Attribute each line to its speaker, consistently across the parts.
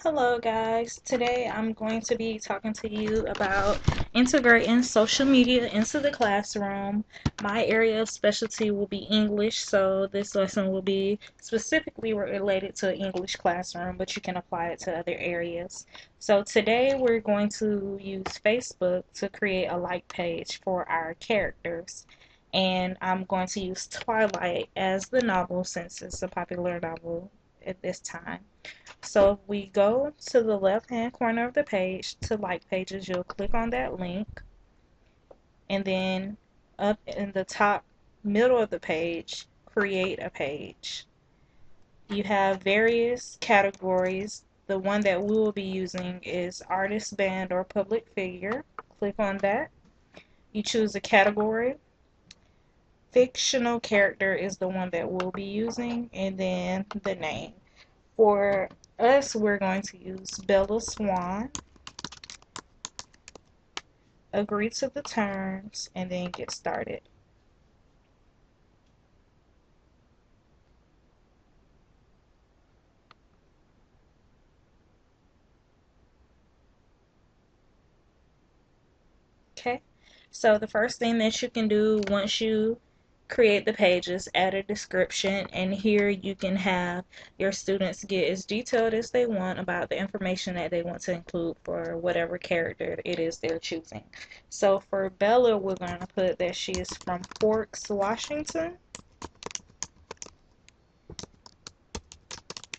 Speaker 1: Hello guys, today I'm going to be talking to you about integrating social media into the classroom. My area of specialty will be English, so this lesson will be specifically related to English classroom, but you can apply it to other areas. So today we're going to use Facebook to create a like page for our characters. And I'm going to use Twilight as the novel since it's a popular novel at this time. So if we go to the left hand corner of the page to like pages, you'll click on that link, and then up in the top middle of the page, create a page. You have various categories. The one that we will be using is artist, band, or public figure. Click on that. You choose a category. Fictional character is the one that we'll be using, and then the name. For us, we're going to use Bella Swan. Agree to the terms, and then get started. Okay, so the first thing that you can do once you create the page is add a description, and here you can have your students get as detailed as they want about the information that they want to include for whatever character it is they're choosing. So for Bella, we're going to put that she is from Forks, Washington,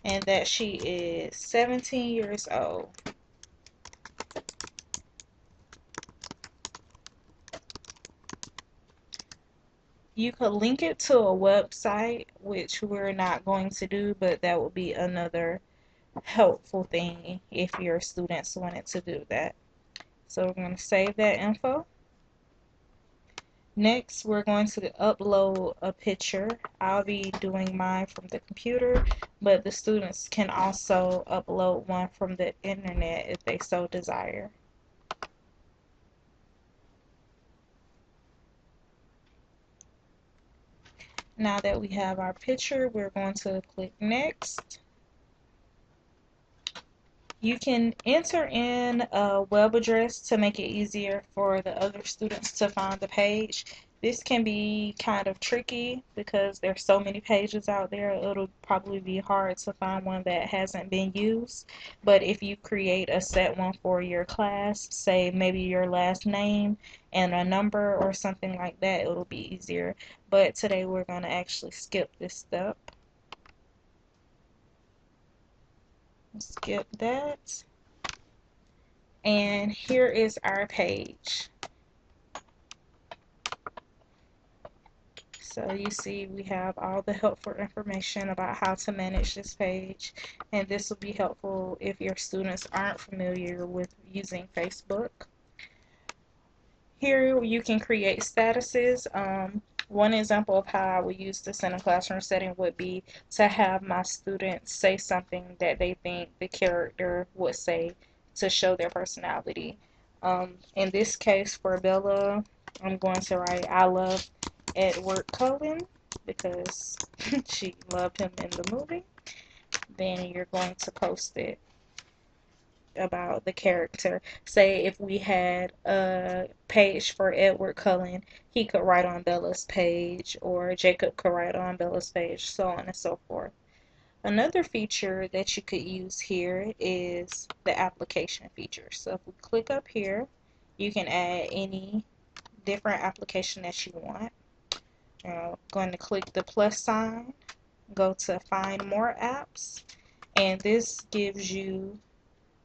Speaker 1: and that she is 17 years old. You could link it to a website, which we're not going to do, but that would be another helpful thing if your students wanted to do that. So we're going to save that info. Next, we're going to upload a picture. I'll be doing mine from the computer, but the students can also upload one from the internet if they so desire. Now that we have our picture, we're going to click next. You can enter in a web address to make it easier for the other students to find the page. This can be kind of tricky because there's so many pages out there. It'll probably be hard to find one that hasn't been used. But if you create a set one for your class, say maybe your last name and a number or something like that, it'll be easier. But today we're going to actually skip this step. Skip that. And here is our page. So you see we have all the helpful information about how to manage this page, and this will be helpful if your students aren't familiar with using Facebook. Here you can create statuses. One example of how I would use this in a classroom setting would be to have my students say something that they think the character would say to show their personality. In this case, for Bella, I'm going to write, I love Edward Cullen because she loved him in the movie. Then you're going to post it about the character. Say if we had a page for Edward Cullen, he could write on Bella's page, or Jacob could write on Bella's page, so on and so forth. Another feature that you could use here is the application feature. So if we click up here, you can add any different application that you want. Going to click the plus sign, go to find more apps, and this gives you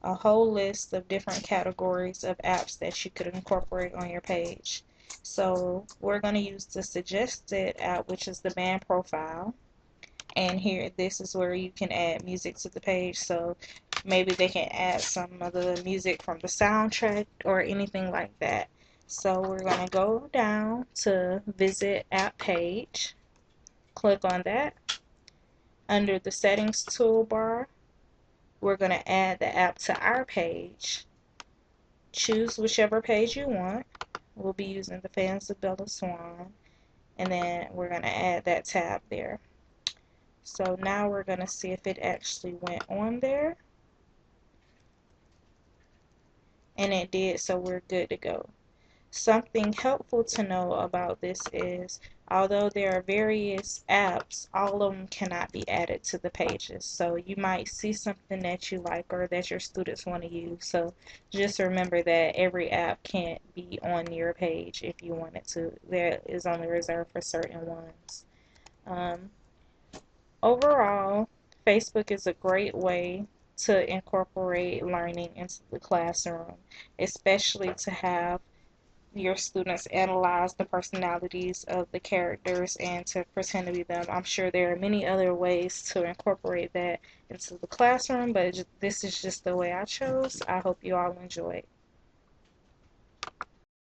Speaker 1: a whole list of different categories of apps that you could incorporate on your page. So we're going to use the suggested app, which is the band profile. And here, this is where you can add music to the page. So maybe they can add some of the music from the soundtrack or anything like that. So we're going to go down to visit app page. Click on that. Under the settings toolbar, we're going to add the app to our page. Choose whichever page you want. We'll be using the Fans of Bella Swan. And then we're going to add that tab there. So now we're going to see if it actually went on there. and it did, so we're good to go. Something helpful to know about this is, although there are various apps, all of them cannot be added to the pages. So you might see something that you like or that your students want to use. So just remember that every app can't be on your page if you wanted to. There is only reserved for certain ones. Um, Overall, Facebook is a great way to incorporate learning into the classroom, especially to have your students analyze the personalities of the characters and to pretend to be them. I'm sure there are many other ways to incorporate that into the classroom, but this is just the way I chose. I hope you all enjoy it.